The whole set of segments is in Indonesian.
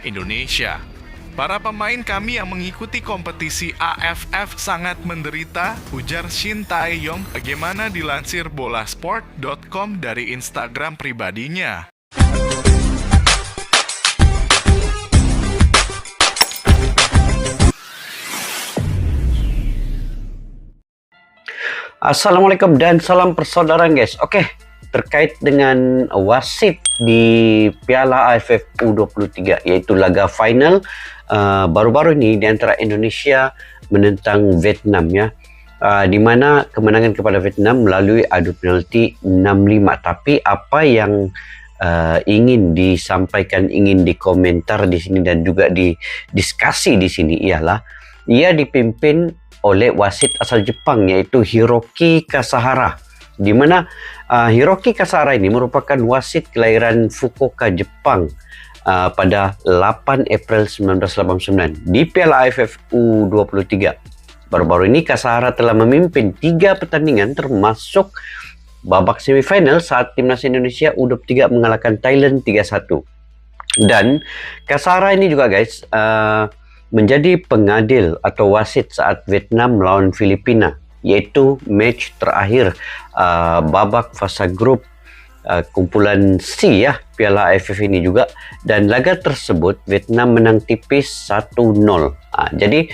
Indonesia. Para pemain kami yang mengikuti kompetisi AFF sangat menderita, ujar Shin Tae-yong bagaimana dilansir bolasport.com dari Instagram pribadinya. Assalamualaikum dan salam persaudaraan guys. Oke, terkait dengan wasit di Piala AFF U23 yaitu laga final baru-baru ini di antara Indonesia menentang Vietnam ya. Di mana kemenangan kepada Vietnam melalui adu penalti 6-5. Tapi apa yang ingin disampaikan, ingin dikomentar di sini dan juga didiskusi di sini ialah ia dipimpin oleh wasit asal Jepang yaitu Hiroki Kasahara, di mana Hiroki Kasahara ini merupakan wasit kelahiran Fukuoka, Jepang pada 8 April 1989 di Piala AFF U23. Baru-baru ini Kasahara telah memimpin 3 pertandingan termasuk babak semifinal saat timnas Indonesia U23 mengalahkan Thailand 3-1. Dan Kasahara ini juga guys menjadi pengadil atau wasit saat Vietnam melawan Filipina, yaitu match terakhir babak fase grup kumpulan C ya Piala AFF ini juga, dan laga tersebut Vietnam menang tipis 1-0. Jadi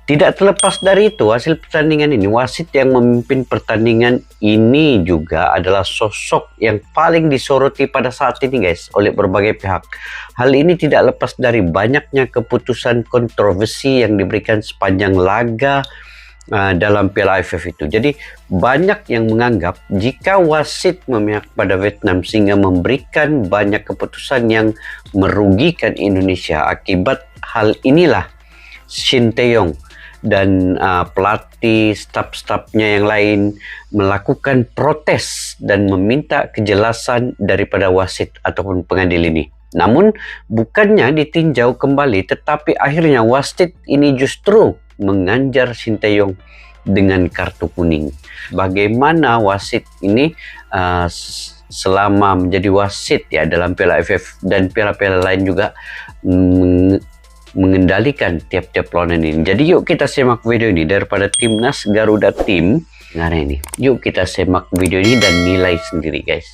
tidak terlepas dari itu hasil pertandingan ini, wasit yang memimpin pertandingan ini juga adalah sosok yang paling disoroti pada saat ini guys oleh berbagai pihak. Hal ini tidak lepas dari banyaknya keputusan kontroversi yang diberikan sepanjang laga dalam Piala AFF itu. Jadi banyak yang menganggap jika wasit memihak pada Vietnam sehingga memberikan banyak keputusan yang merugikan Indonesia. Akibat hal inilah Shin Tae-yong dan pelatih, staf-stafnya yang lain melakukan protes dan meminta kejelasan daripada wasit ataupun pengadil ini. Namun bukannya ditinjau kembali, tetapi akhirnya wasit ini justru menganjar Shin Tae-yong dengan kartu kuning. Bagaimana wasit ini selama menjadi wasit ya dalam Piala AFF dan piala-piala lain juga mengendalikan tiap-tiap lawanan ini. Jadi yuk kita simak video ini daripada Timnas Garuda Tim. Nah ini, yuk kita simak video ini dan nilai sendiri guys.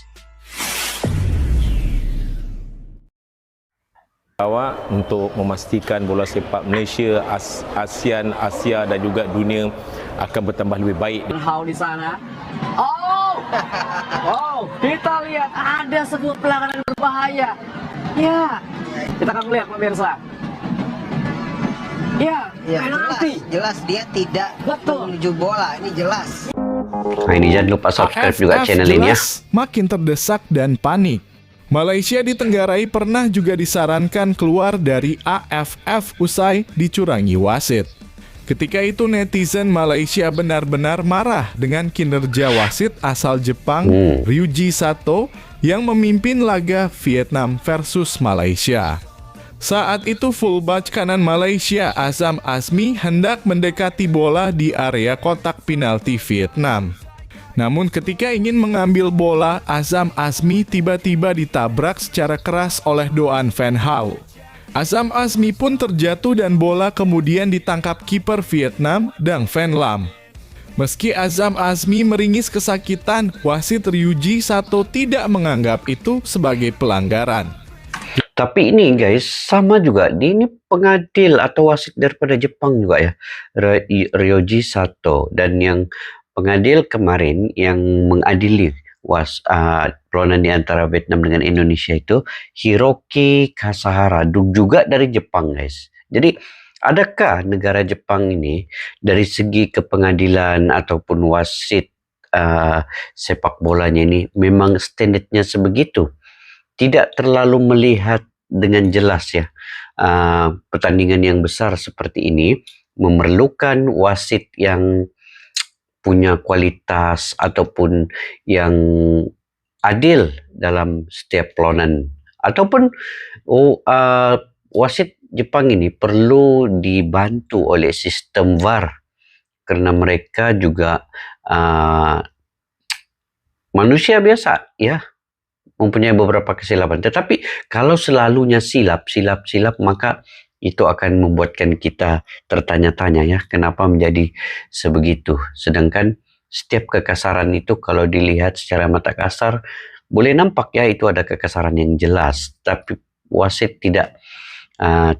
Untuk memastikan bola sepak Malaysia, ASEAN, Asia dan juga dunia akan bertambah lebih baik. Hal di sana. Oh, kita lihat ada sebuah pelanggaran berbahaya. Ya, kita akan melihat pemirsa. Ya, jelas dia tidak menuju bola, ini jelas. Nah ini jangan lupa subscribe juga channel ini ya. Makin terdesak dan panik. Malaysia ditenggarai pernah juga disarankan keluar dari AFF usai dicurangi wasit. Ketika itu netizen Malaysia benar-benar marah dengan kinerja wasit asal Jepang Ryuji Sato yang memimpin laga Vietnam versus Malaysia. Saat itu fullback kanan Malaysia Azam Azmi hendak mendekati bola di area kotak penalti Vietnam. Namun ketika ingin mengambil bola, Azam Azmi tiba-tiba ditabrak secara keras oleh Doan Van Hau. Azam Azmi pun terjatuh dan bola kemudian ditangkap kiper Vietnam Dang Van Lam. Meski Azam Azmi meringis kesakitan, wasit Ryuji Sato tidak menganggap itu sebagai pelanggaran. Tapi ini guys, sama juga, ini pengadil atau wasit daripada Jepang juga ya, Ryuji Sato. Dan yang pengadil kemarin yang mengadili perlawanan di antara Vietnam dengan Indonesia itu Hiroki Kasahara, juga dari Jepang guys. Jadi adakah negara Jepang ini dari segi kepengadilan ataupun wasit sepak bolanya ini memang standarnya sebegitu? Tidak terlalu melihat dengan jelas ya pertandingan yang besar seperti ini memerlukan wasit yang punya kualitas ataupun yang adil dalam setiap perlawanan, ataupun wasit Jepang ini perlu dibantu oleh sistem VAR karena mereka juga manusia biasa ya, mempunyai beberapa kesilapan. Tetapi kalau selalunya silap, maka itu akan membuatkan kita tertanya-tanya ya, kenapa menjadi sebegitu. Sedangkan setiap kekasaran itu kalau dilihat secara mata kasar, boleh nampak ya itu ada kekasaran yang jelas. Tapi wasit tidak,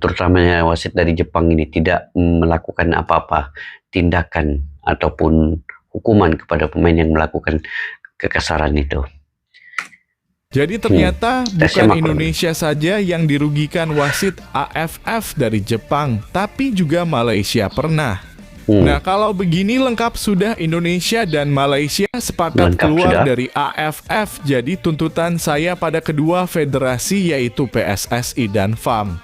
terutamanya wasit dari Jepang ini tidak melakukan apa-apa tindakan ataupun hukuman kepada pemain yang melakukan kekasaran itu. Jadi ternyata Tesnya bukan makro. Indonesia saja yang dirugikan wasit AFF dari Jepang, tapi juga Malaysia pernah. Nah, kalau begini lengkap sudah Indonesia dan Malaysia sepakat Lengkap keluar sudah. dari AFF. Jadi tuntutan saya pada kedua federasi yaitu PSSI dan FAM.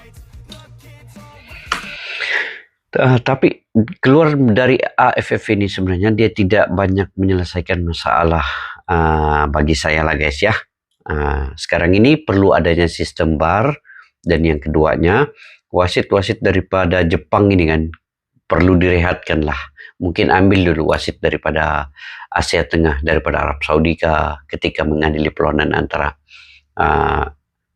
Tapi keluar dari AFF ini sebenarnya dia tidak banyak menyelesaikan masalah bagi saya lah guys ya. Sekarang ini perlu adanya sistem VAR, dan yang keduanya wasit-wasit daripada Jepang ini kan perlu direhatkan lah. Mungkin ambil dulu wasit daripada Asia Tengah, daripada Arab Saudi ketika mengadili perlawanan antara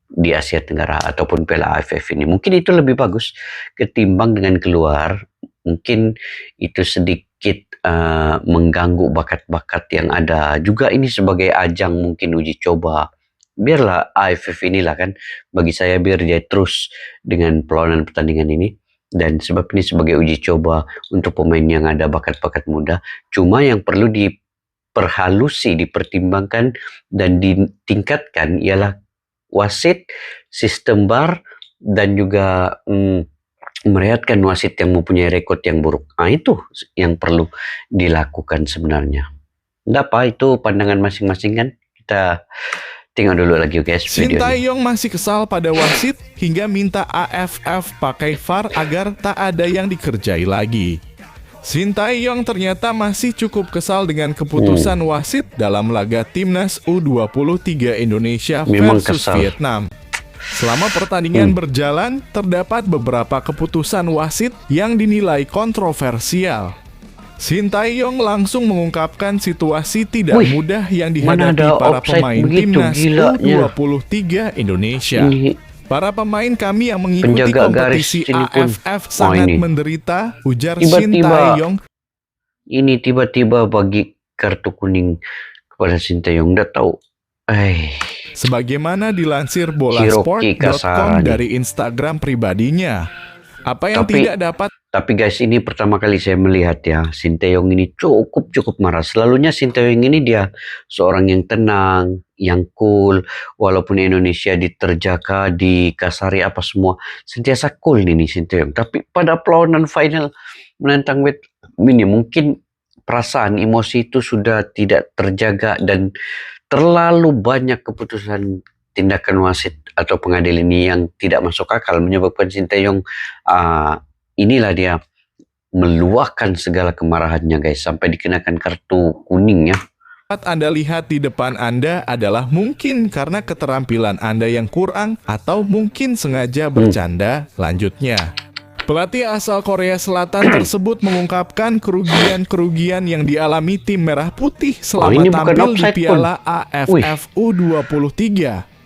di Asia Tenggara ataupun Piala AFF ini. Mungkin itu lebih bagus ketimbang dengan keluar. Mungkin itu sedikit mengganggu bakat-bakat yang ada. Juga ini sebagai ajang mungkin uji coba. Biarlah AFF inilah kan, bagi saya biar dia terus dengan perlawanan pertandingan ini. Dan sebab ini sebagai uji coba untuk pemain yang ada bakat-bakat muda. Cuma yang perlu diperhalusi, dipertimbangkan dan ditingkatkan ialah wasit, sistem VAR, dan juga merehatkan wasit yang mempunyai rekod yang buruk. Itu yang perlu dilakukan sebenarnya. Tidak apa, itu pandangan masing-masing kan. Kita tengok dulu lagi guys Shin videonya. Tae-yong masih kesal pada wasit hingga minta AFF pakai VAR agar tak ada yang dikerjai lagi. Shin Tae-yong ternyata masih cukup kesal dengan keputusan wasit dalam laga Timnas U23 Indonesia Memang versus kesal. Vietnam. Selama pertandingan berjalan, terdapat beberapa keputusan wasit yang dinilai kontroversial. Shin Tae-yong langsung mengungkapkan situasi tidak Wih, mudah yang mana dihadapi ada para offside pemain begitu, Timnas gilanya. U23 Indonesia. Ini Para pemain kami yang mengikuti penjaga garis kompetisi sini pun. AFF sangat ini. menderita, ujar Shin Tiba-tiba. Tae-yong. Ini tiba-tiba bagi kartu kuning kepada Shin Tae-yong. Udah tahu. Sebagaimana dilansir Hiroki bolasport.com Kasarani. dari Instagram pribadinya. Apa yang Tapi- tidak dapat Tapi guys, ini pertama kali saya melihat ya, Shin Tae-yong ini cukup marah. Selalunya Shin Tae-yong ini dia seorang yang tenang, yang cool. Walaupun Indonesia diterjaka, dikasari apa semua, sentiasa cool ini Shin Tae-yong. Tapi pada perlawanan final menentang Vietnam ini mungkin perasaan, emosi itu sudah tidak terjaga dan terlalu banyak keputusan tindakan wasit atau pengadil ini yang tidak masuk akal, menyebabkan Shin Tae-yong inilah dia meluahkan segala kemarahannya guys, sampai dikenakan kartu kuning ya. Anda lihat di depan Anda adalah mungkin karena keterampilan Anda yang kurang atau mungkin sengaja bercanda. Lanjutnya, pelatih asal Korea Selatan tersebut mengungkapkan kerugian-kerugian yang dialami tim Merah Putih selama ini bukan tampil di offside pun. Piala AFF U23,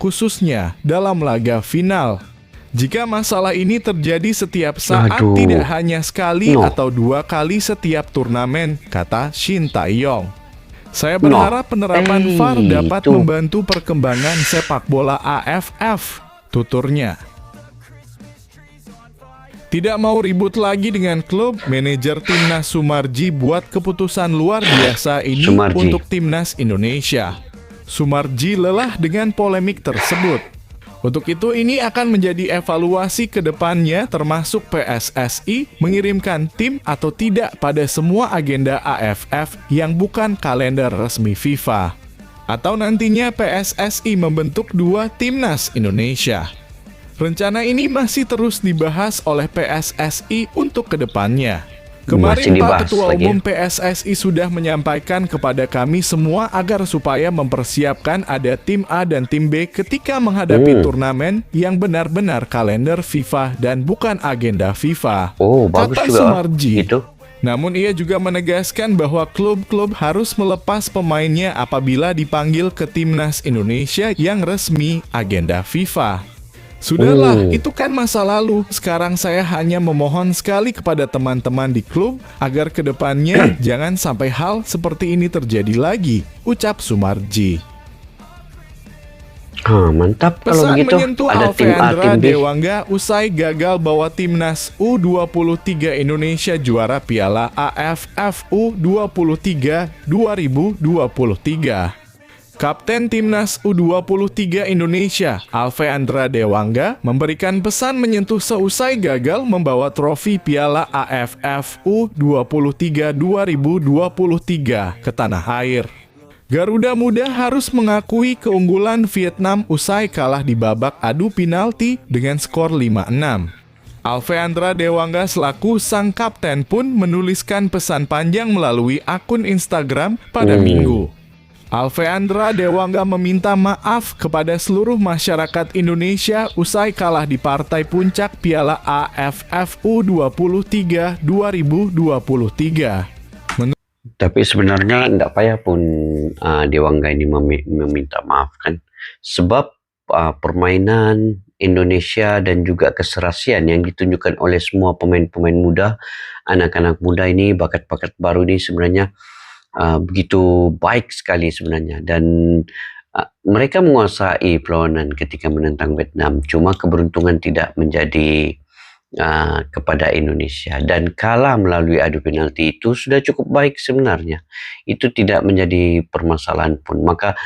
khususnya dalam laga final. Jika masalah ini terjadi setiap saat, Aduh. tidak hanya sekali No. atau 2 kali setiap turnamen, kata Shin Tae-yong. Saya berharap penerapan VAR dapat itu. membantu perkembangan sepak bola AFF, tuturnya. Tidak mau ribut lagi dengan klub, manajer Timnas Sumarji buat keputusan luar biasa ini Sumarji. untuk Timnas Indonesia. Sumarji lelah dengan polemik tersebut. Untuk itu ini akan menjadi evaluasi ke depannya, termasuk PSSI mengirimkan tim atau tidak pada semua agenda AFF yang bukan kalender resmi FIFA. Atau nantinya PSSI membentuk 2 Timnas Indonesia. Rencana ini masih terus dibahas oleh PSSI untuk kedepannya. Kemarin Masih dibahas Pak Ketua lagi. Umum PSSI sudah menyampaikan kepada kami semua agar supaya mempersiapkan ada tim A dan tim B ketika menghadapi turnamen yang benar-benar kalender FIFA dan bukan agenda FIFA. Oh, bagus Kata juga Sumarji. itu. Namun ia juga menegaskan bahwa klub-klub harus melepas pemainnya apabila dipanggil ke timnas Indonesia yang resmi agenda FIFA. Sudahlah, itu kan masa lalu. Sekarang saya hanya memohon sekali kepada teman-teman di klub agar kedepannya jangan sampai hal seperti ini terjadi lagi, ucap Sumarji. Mantap kalau Pesan begitu. menyentuh Ada tim A, Alfeandra tim B. Dewangga usai gagal bawa timnas U23 Indonesia juara Piala AFF U23 2023. Kapten timnas U23 Indonesia, Alfeandra Dewangga, memberikan pesan menyentuh seusai gagal membawa trofi Piala AFF U23 2023 ke tanah air. Garuda Muda harus mengakui keunggulan Vietnam usai kalah di babak adu penalti dengan skor 5-6. Alfeandra Dewangga selaku sang kapten pun menuliskan pesan panjang melalui akun Instagram pada Minggu. Alfeandra Dewangga meminta maaf kepada seluruh masyarakat Indonesia usai kalah di partai puncak Piala AFF U23 2023. Tapi sebenarnya tidak payah pun Dewangga ini meminta maaf kan. Sebab permainan Indonesia dan juga keserasian yang ditunjukkan oleh semua pemain-pemain muda, anak-anak muda ini, bakat-bakat baru ini sebenarnya begitu baik sekali sebenarnya. Dan mereka menguasai perlawanan ketika menentang Vietnam. Cuma keberuntungan tidak menjadi kepada Indonesia, dan kalah melalui adu penalti itu sudah cukup baik sebenarnya. Itu tidak menjadi permasalahan pun. Maka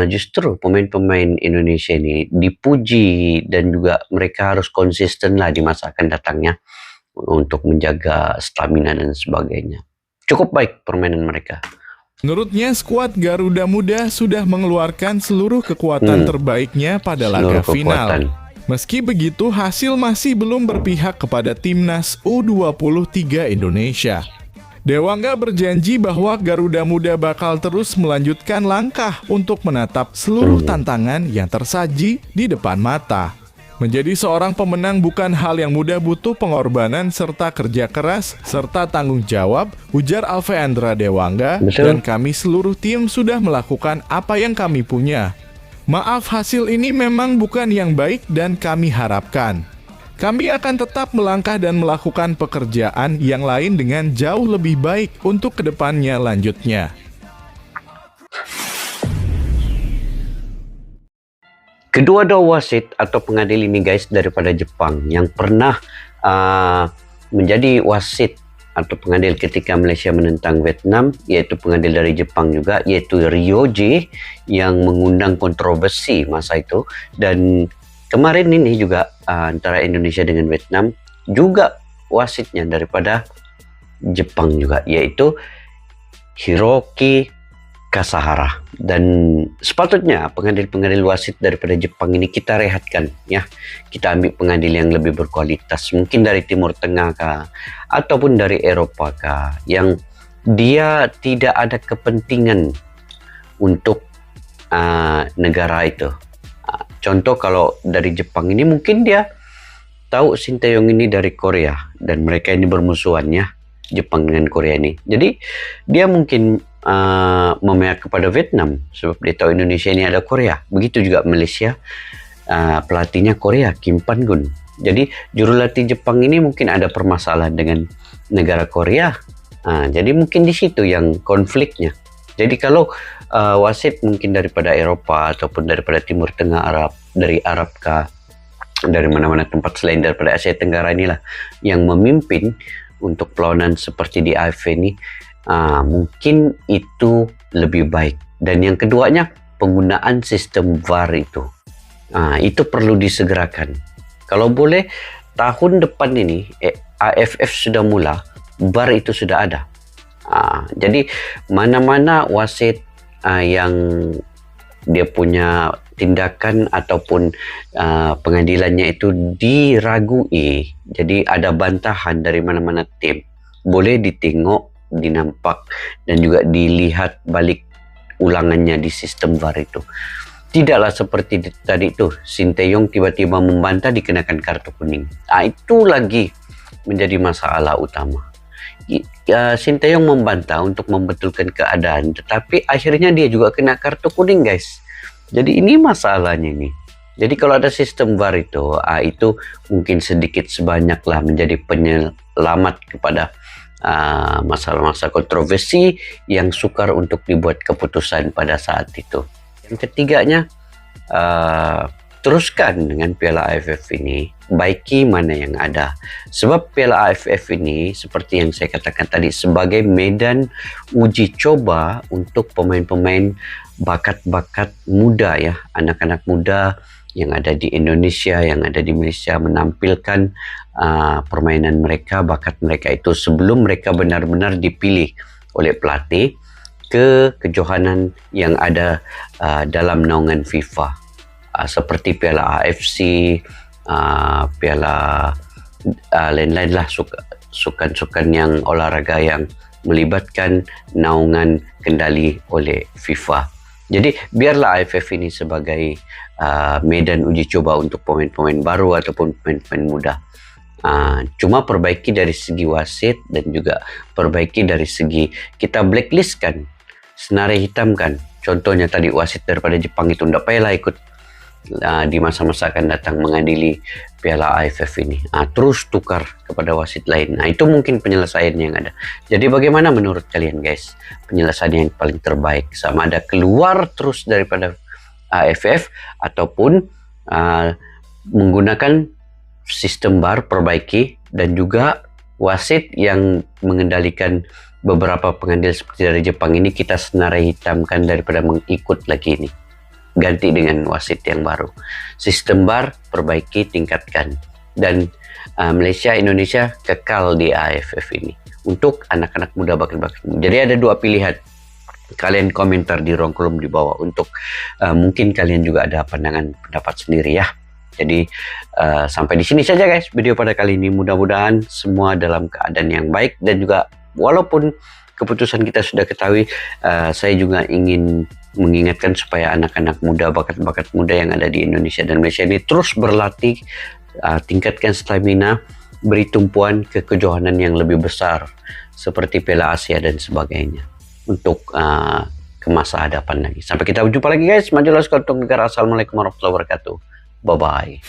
justru pemain-pemain Indonesia ini dipuji, dan juga mereka harus konsisten lah di masa akan datangnya untuk menjaga stamina dan sebagainya. Cukup baik permainan mereka. Menurutnya, skuad Garuda Muda sudah mengeluarkan seluruh kekuatan terbaiknya pada laga final. Meski begitu, hasil masih belum berpihak kepada timnas U23 Indonesia. Dewangga berjanji bahwa Garuda Muda bakal terus melanjutkan langkah untuk menatap seluruh tantangan yang tersaji di depan mata. Menjadi seorang pemenang bukan hal yang mudah, butuh pengorbanan serta kerja keras serta tanggung jawab, ujar Alfeandra Dewangga. Betul. Dan kami seluruh tim sudah melakukan apa yang kami punya. Maaf, hasil ini memang bukan yang baik dan kami harapkan kami akan tetap melangkah dan melakukan pekerjaan yang lain dengan jauh lebih baik untuk kedepannya, lanjutnya. Kedua-dua wasit atau pengadil ini guys daripada Jepang yang pernah menjadi wasit atau pengadil ketika Malaysia menentang Vietnam, yaitu pengadil dari Jepang juga, yaitu Ryoji, yang mengundang kontroversi masa itu. Dan kemarin ini juga antara Indonesia dengan Vietnam juga wasitnya daripada Jepang juga, yaitu Hiroki Kasahara. Dan sepatutnya pengadil-pengadil wasit daripada Jepang ini kita rehatkan ya. Kita ambil pengadil yang lebih berkualitas, mungkin dari Timur Tengah kah, ataupun dari Eropa kah, yang dia tidak ada kepentingan untuk negara itu. Contoh kalau dari Jepang ini mungkin dia tahu Sinteyong ini dari Korea dan mereka ini bermusuhan ya, Jepang dengan Korea ini. Jadi dia mungkin memihak kepada Vietnam sebab dia tahu Indonesia ini ada Korea. Begitu juga Malaysia, pelatihnya Korea, Kim Pan-gun. Jadi jurulatih Jepang ini mungkin ada permasalahan dengan negara Korea. Jadi mungkin di situ yang konfliknya. Jadi kalau wasit mungkin daripada Eropa ataupun daripada Timur Tengah, Arab, dari Arab kah, dari mana-mana tempat selain daripada Asia Tenggara inilah yang memimpin untuk perlawanan seperti di AFF ini, mungkin itu lebih baik. Dan yang keduanya, penggunaan sistem VAR itu perlu disegerakan. Kalau boleh tahun depan ini AFF sudah mula, VAR itu sudah ada. Jadi mana-mana wasit yang dia punya tindakan ataupun pengadilannya itu diragui, jadi ada bantahan dari mana-mana tim, boleh ditengok, dinampak, dan juga dilihat balik ulangannya di sistem VAR itu. Tidaklah seperti tadi itu, Sinteyong tiba-tiba membantah dikenakan kartu kuning. Itu lagi menjadi masalah utama. Sinteyong membantah untuk membetulkan keadaan, tetapi akhirnya dia juga kena kartu kuning, guys. Jadi ini masalahnya nih. Jadi kalau ada sistem VAR itu mungkin sedikit sebanyaklah menjadi penyelamat kepada masalah-masalah kontroversi yang sukar untuk dibuat keputusan pada saat itu. Yang ketiganya, teruskan dengan Piala AFF ini, baiki mana yang ada. Sebab Piala AFF ini, seperti yang saya katakan tadi, sebagai medan uji coba untuk pemain-pemain bakat-bakat muda ya, anak-anak muda yang ada di Indonesia, yang ada di Malaysia, menampilkan permainan mereka, bakat mereka itu sebelum mereka benar-benar dipilih oleh pelatih ke kejohanan yang ada dalam naungan FIFA. Seperti Piala AFC, Piala lain-lain lah, sukan-sukan yang olahraga yang melibatkan naungan kendali oleh FIFA. Jadi biarlah AFF ini sebagai medan uji coba untuk pemain-pemain baru ataupun pemain-pemain muda. Cuma perbaiki dari segi wasit dan juga perbaiki dari segi kita blacklistkan, senarai hitamkan. Contohnya tadi wasit daripada Jepang itu tidak payahlah ikut di masa-masa akan datang mengadili Piala AFF ini. Terus tukar kepada wasit lain. Itu mungkin penyelesaian yang ada. Jadi bagaimana menurut kalian, guys? Penyelesaian yang paling terbaik, sama ada keluar terus daripada AFF ataupun menggunakan sistem VAR perbaiki, dan juga wasit yang mengendalikan beberapa pengadil seperti dari Jepang ini kita senarai hitamkan daripada mengikut lagi ini. Ganti dengan wasit yang baru. Sistem VAR perbaiki, tingkatkan. Dan Malaysia, Indonesia kekal di AFF ini untuk anak-anak muda bakat-bakat. Jadi ada dua pilihan. Kalian komentar di ruang kolom di bawah untuk mungkin kalian juga ada pendapat sendiri ya. Jadi sampai di sini saja, guys, video pada kali ini. Mudah-mudahan semua dalam keadaan yang baik, dan juga walaupun keputusan kita sudah ketahui, saya juga ingin mengingatkan supaya anak-anak muda, bakat-bakat muda yang ada di Indonesia dan Malaysia ini terus berlatih, tingkatkan stamina, beri tumpuan ke kejohanan yang lebih besar seperti Piala Asia dan sebagainya untuk ke masa hadapan lagi. Sampai kita berjumpa lagi, guys. Majulah sekalian negara. Assalamualaikum warahmatullahi wabarakatuh. Bye-bye.